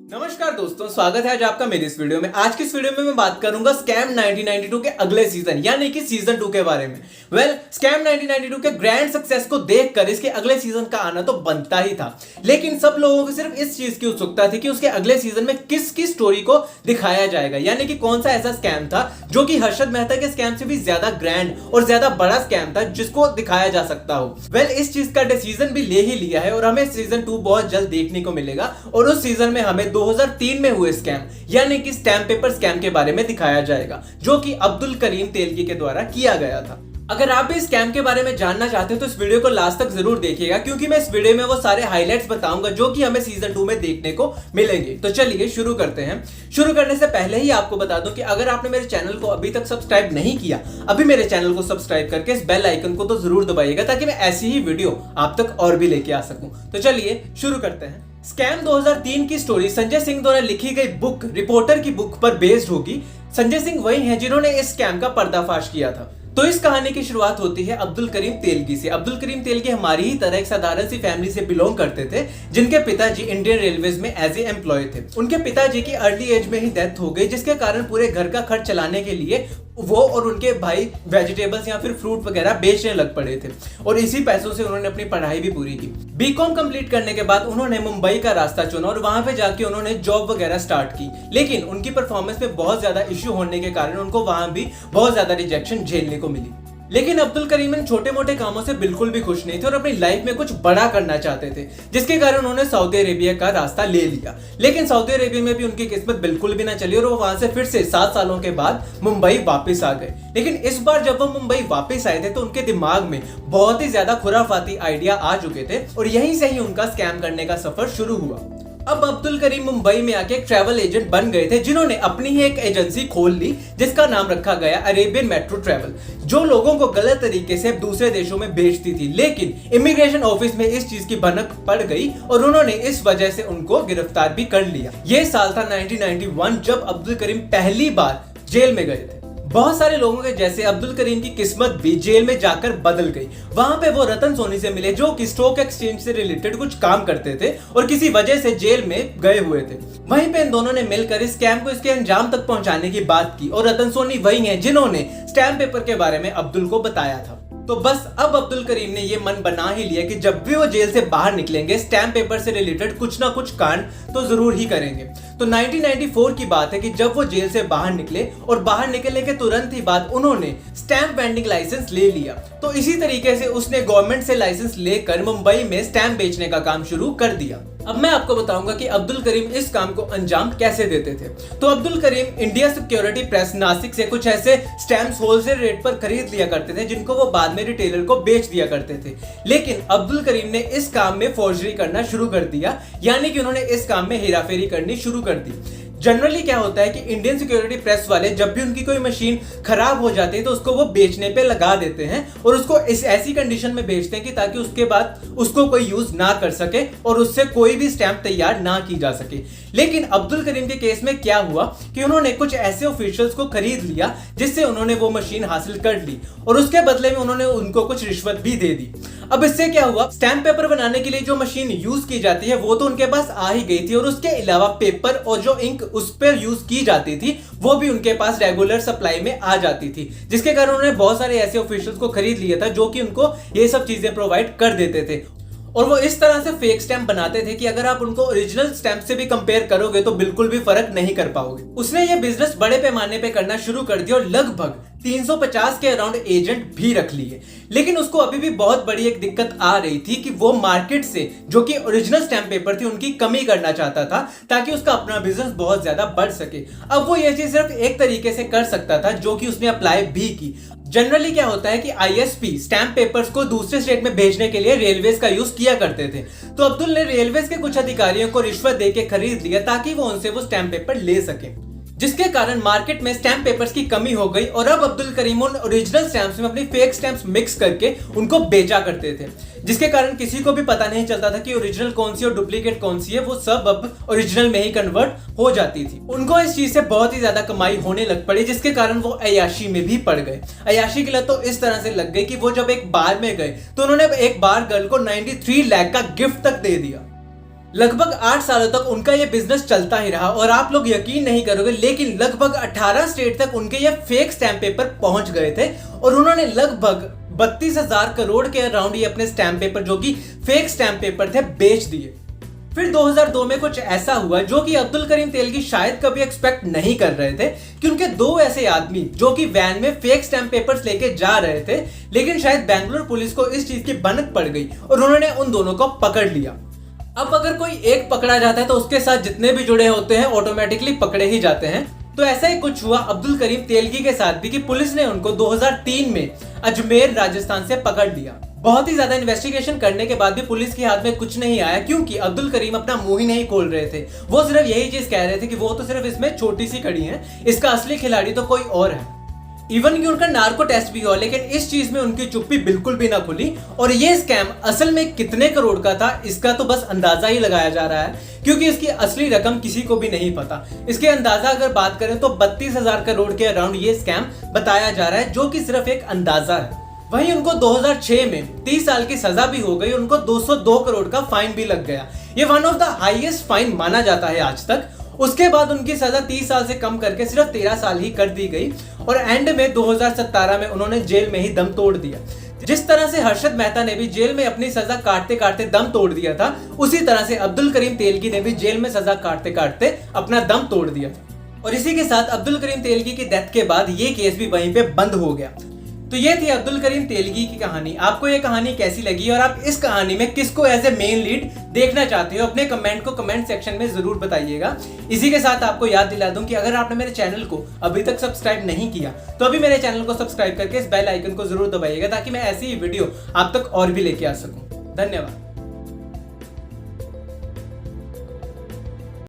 नमस्कार दोस्तों, स्वागत है आज आपका मेरी इस वीडियो में। आज की इस वीडियो में मैं बात करूंगा स्कैम 1992 के अगले सीजन यानी कि सीजन 2 के बारे में। स्कैम 1992 के ग्रैंड सक्सेस को देखकर इसके अगले सीजन का आना तो बनता ही था, लेकिन सब लोगों को सिर्फ इस चीज की उत्सुकता थी कि उसके अगले सीजन में किसकी स्टोरी को दिखाया जाएगा, यानी कि कौन सा ऐसा स्कैम था जो कि हर्षद मेहता के स्कैम से भी ज्यादा ग्रैंड और ज्यादा बड़ा स्कैम था जिसको दिखाया जा सकता हो। इस चीज का डिसीजन भी ले ही लिया है और हमें सीजन 2 बहुत जल्द देखने को मिलेगा और उस सीजन में हमें 2003 में हुए स्कैम यानी कि स्टैम्प पेपर स्कैम के बारे में दिखाया जाएगा जो कि अब्दुल करीम तेलगी के द्वारा किया गया था। अगर आप भी स्कैम के बारे में जानना चाहते हो तो इस वीडियो को लास्ट तक जरूर देखिएगा, क्योंकि मैं इस वीडियो में वो सारे हाइलाइट्स बताऊंगा जो कि हमें सीजन 2 में देखने को मिलेंगे। तो चलिए शुरू करते हैं। शुरू करने से पहले ही आपको बता दूं कि अगर आपने मेरे चैनल को अभी तक सब्सक्राइब नहीं किया, अभी मेरे चैनल को सब्सक्राइब करके इस बेल आइकन को तो जरूर दबाइएगा ताकि मैं ऐसी ही वीडियो आप तक और भी लेके आ सकूं। तो चलिए शुरू करते हैं। स्कैम 2003 की स्टोरी संजय सिंह द्वारा लिखी गई बुक रिपोर्टर की बुक पर बेस्ड होगी। संजय सिंह वही हैं जिन्होंने इस स्कैम का पर्दाफाश किया था। तो इस कहानी की शुरुआत होती है अब्दुल करीम तेलगी से। अब्दुल करीम तेलगी हमारी ही तरह एक साधारण सी फैमिली से बिलोंग करते थे, जिनके पिताजी इंडियन रेलवेज में एज ए एम्प्लॉय थे। उनके पिताजी की अर्ली एज में ही डेथ हो गई, जिसके कारण पूरे घर का खर्च चलाने के लिए वो और उनके भाई वेजिटेबल्स या फिर फ्रूट वगैरह बेचने लग पड़े थे और इसी पैसों से उन्होंने अपनी पढ़ाई भी पूरी की। बीकॉम कंप्लीट करने के बाद उन्होंने मुंबई का रास्ता चुना और वहां पे जाके उन्होंने जॉब वगैरह स्टार्ट की, लेकिन उनकी परफॉर्मेंस में बहुत ज्यादा इश्यू होने के कारण उनको वहां भी बहुत ज्यादा रिजेक्शन झेलने को मिली। लेकिन अब्दुल करीम इन छोटे मोटे कामों से बिल्कुल भी खुश नहीं थे और अपनी लाइफ में कुछ बड़ा करना चाहते थे, जिसके कारण उन्होंने सऊदी अरेबिया का रास्ता ले लिया। लेकिन सऊदी अरेबिया में भी उनकी किस्मत बिल्कुल भी ना चली और वो वहां से फिर से 7 सालों के बाद मुंबई वापस आ गए। लेकिन इस बार जब वो मुंबई वापस आए थे तो उनके दिमाग में बहुत ही ज्यादा खुराफाती आइडिया आ चुके थे और यहीं से ही उनका स्कैम करने का सफर शुरू हुआ। अब अब्दुल करीम मुंबई में आके एक ट्रैवल एजेंट बन गए थे, जिन्होंने अपनी ही एक एजेंसी खोल ली जिसका नाम रखा गया अरेबियन मेट्रो ट्रैवल, जो लोगों को गलत तरीके से दूसरे देशों में भेजती थी। लेकिन इमिग्रेशन ऑफिस में इस चीज की भनक पड़ गई और उन्होंने इस वजह से उनको गिरफ्तार भी कर लिया। यह साल था 1991 जब अब्दुल करीम पहली बार जेल में गए थे। बहुत सारे लोगों के जैसे अब्दुल करीम की किस्मत भी जेल में जाकर बदल गई। वहां पे वो रतन सोनी से मिले जो कि स्टॉक एक्सचेंज से रिलेटेड कुछ काम करते थे और किसी वजह से जेल में गए हुए थे। वहीं पे इन दोनों ने मिलकर इस स्कैम को इसके अंजाम तक पहुंचाने की बात की और रतन सोनी वही हैं जिन्होंने स्टैम्प पेपर के बारे में अब्दुल को बताया था। तो बस अब अब्दुल करीम ने ये मन बना ही लिया कि जब भी वो जेल से बाहर निकलेंगे स्टैम्प पेपर से रिलेटेड कुछ ना कुछ कांड तो जरूर ही करेंगे। तो 1994 की बात है कि जब वो जेल से बाहर निकले और बाहर निकलने के तुरंत ही बाद उन्होंने स्टैम्प वेंडिंग लाइसेंस ले लिया। तो इसी तरीके से उसने गवर्नमेंट से लाइसेंस लेकर मुंबई में स्टैम्प बेचने का काम शुरू कर दिया। अब मैं आपको बताऊंगा कि अब्दुल करीम इस काम को अंजाम कैसे देते थे। तो Abdul Karim India security press Nashik से कुछ ऐसे स्टैम्प्स होलसेल रेट पर खरीद लिया करते थे जिनको वो बाद में रिटेलर को बेच दिया करते थे। लेकिन अब्दुल करीम ने इस काम में फोर्जरी करना शुरू कर दिया, यानी कि उन्होंने इस काम में हेराफेरी करनी शुरू कर दी। जनरली क्या होता है कि इंडियन सिक्योरिटी प्रेस वाले जब भी उनकी कोई मशीन खराब हो जाती है तो उसको वो बेचने पे लगा देते हैं और उसको इस ऐसी कंडीशन में बेचते हैं कि ताकि उसके बाद उसको कोई यूज ना कर सके और उससे कोई भी स्टैम्प तैयार ना की जा सके। लेकिन अब्दुल करीम के केस में क्या हुआ कि उन्होंने कुछ ऐसे ऑफिशियल्स को खरीद लिया जिससे उन्होंने वो मशीन हासिल कर ली और उसके बदले में उन्होंने उनको कुछ रिश्वत भी दे दी। अब इससे क्या हुआ, स्टैम्प पेपर बनाने के लिए जो मशीन यूज की जाती है वो तो उनके पास आ ही गई थी और उसके अलावा पेपर और जो इंक उस पर यूज की जाती थी वो भी उनके पास रेगुलर सप्लाई में आ जाती थी, जिसके कारण उन्होंने बहुत सारे ऐसे ऑफिशियल्स को खरीद लिया था जो कि उनको ये सब चीजें प्रोवाइड कर देते थे। और वो इस तरह से फेक स्टैम्प बनाते थे कि अगर आप उनको ओरिजिनल स्टैम्प से भी कंपेयर करोगे तो बिल्कुल भी फर्क नहीं कर पाओगे। उसने ये बिजनेस बड़े पैमाने पे करना शुरू कर दिया और लगभग 350 के अराउंड एजेंट भी रख लिए। लेकिन उसको अभी भी बहुत बड़ी एक दिक्कत आ रही थी कि वो मार्केट से जो कि ओरिजिनल स्टैम्प पेपर थी उनकी कमी करना चाहता था ताकि उसका अपना बिजनेस बहुत ज्यादा बढ़ सके। अब वो ये चीज सिर्फ एक तरीके से कर सकता था जो कि उसने अप्लाई भी की। जनरली क्या होता है कि आईएसपी स्टैम्प पेपर्स को दूसरे स्टेट में भेजने के लिए रेलवेज का यूज किया करते थे। तो अब्दुल ने रेलवेज के कुछ अधिकारियों को रिश्वत देके खरीद लिया ताकि वो उनसे वो स्टैम्प पेपर ले सके, जिसके कारण मार्केट में स्टैम्प पेपर्स की कमी हो गई और अब अब्दुल करीम उन ओरिजिनल स्टैम्प्स में अपनी फेक स्टैम्प्स मिक्स करके उनको बेचा करते थे, जिसके कारण किसी को भी पता नहीं चलता था कि ओरिजिनल कौन सी और डुप्लीकेट कौन सी है। वो सब अब ओरिजिनल में ही कन्वर्ट हो जाती थी। उनको इस चीज से बहुत ही ज्यादा कमाई होने लग पड़ी, जिसके कारण वो अय्याशी में भी पड़ गए। अय्याशी की लत तो इस तरह से लग गई कि वो जब एक बार में गए तो उन्होंने एक बार गर्ल को 93 लाख का गिफ्ट तक दे दिया। लगभग 8 सालों तक उनका ये बिजनेस चलता ही रहा और आप लोग यकीन नहीं करोगे, लेकिन लगभग 18 स्टेट तक उनके ये फेक स्टैम्प पेपर पहुंच गए थे और उन्होंने लगभग 32,000 करोड़ के अराउंड ये अपने स्टैम्प पेपर, जो कि फेक स्टैम्प पेपर थे, बेच दिए। फिर 2002 में कुछ ऐसा हुआ जो कि अब्दुल करीम तेलगी शायद कभी एक्सपेक्ट नहीं कर रहे थे कि उनके दो ऐसे आदमी जो कि वैन में फेक स्टैम्प पेपर्स लेके जा रहे थे, लेकिन शायद बेंगलुरु पुलिस को इस चीज की भनक पड़ गई और उन्होंने उन दोनों को पकड़ लिया। अब अगर कोई एक पकड़ा जाता है तो उसके साथ जितने भी जुड़े होते हैं ऑटोमेटिकली पकड़े ही जाते हैं। तो ऐसा ही कुछ हुआ अब्दुल करीम तेलगी के साथ भी कि पुलिस ने उनको 2003 में अजमेर राजस्थान से पकड़ लिया। बहुत ही ज्यादा इन्वेस्टिगेशन करने के बाद भी पुलिस के हाथ में कुछ नहीं आया, क्योंकि अब्दुल करीम अपना मुंह ही नहीं खोल रहे थे। वो सिर्फ यही चीज कह रहे थे कि वो तो सिर्फ इसमें छोटी सी कड़ी है, इसका असली खिलाड़ी तो कोई और है। इवन कि उनका नार्को टेस्ट भी हुआ, लेकिन इस चीज में उनकी चुप्पी बिल्कुल भी ना खुली। और ये स्कैम असल में कितने करोड़ का था इसका तो बस अंदाजा ही लगाया जा रहा है, क्योंकि इसकी असली रकम किसी को भी नहीं पता। इसके अंदाजा अगर बात करें तो 32,000 करोड़ के अराउंड ये स्कैम बताया जा रहा है, जो कि सिर्फ एक अंदाजा है। वहीं उनको 2006 में 30 साल की सजा भी हो गई, उनको 202 करोड़ का फाइन भी लग गया। ये one of the highest fine माना जाता है आज तक। उसके बाद उनकी सजा 30 साल से कम करके सिर्फ 13 साल ही कर दी गई और एंड में 2017 में उन्होंने जेल में ही दम तोड़ दिया। जिस तरह से हर्षद मेहता ने भी जेल में अपनी सजा काटते काटते दम तोड़ दिया था, उसी तरह से अब्दुल करीम तेलगी ने भी जेल में सजा काटते काटते अपना दम तोड़ दिया था। और इसी के साथ अब्दुल करीम तेलगी की डेथ के बाद ये केस भी वहीं पे बंद हो गया। तो ये थी अब्दुल करीम तेलगी की कहानी। आपको ये कहानी कैसी लगी और आप इस कहानी में किसको एज ए मेन लीड देखना चाहते हो, अपने कमेंट को कमेंट सेक्शन में जरूर बताइएगा। इसी के साथ आपको याद दिला दूं कि अगर आपने मेरे चैनल को अभी तक सब्सक्राइब नहीं किया तो अभी मेरे चैनल को सब्सक्राइब करके इस बेल आइकन को जरूर दबाइएगा, ताकि मैं ऐसी ही वीडियो आप तक और भी लेके आ सकूं। धन्यवाद।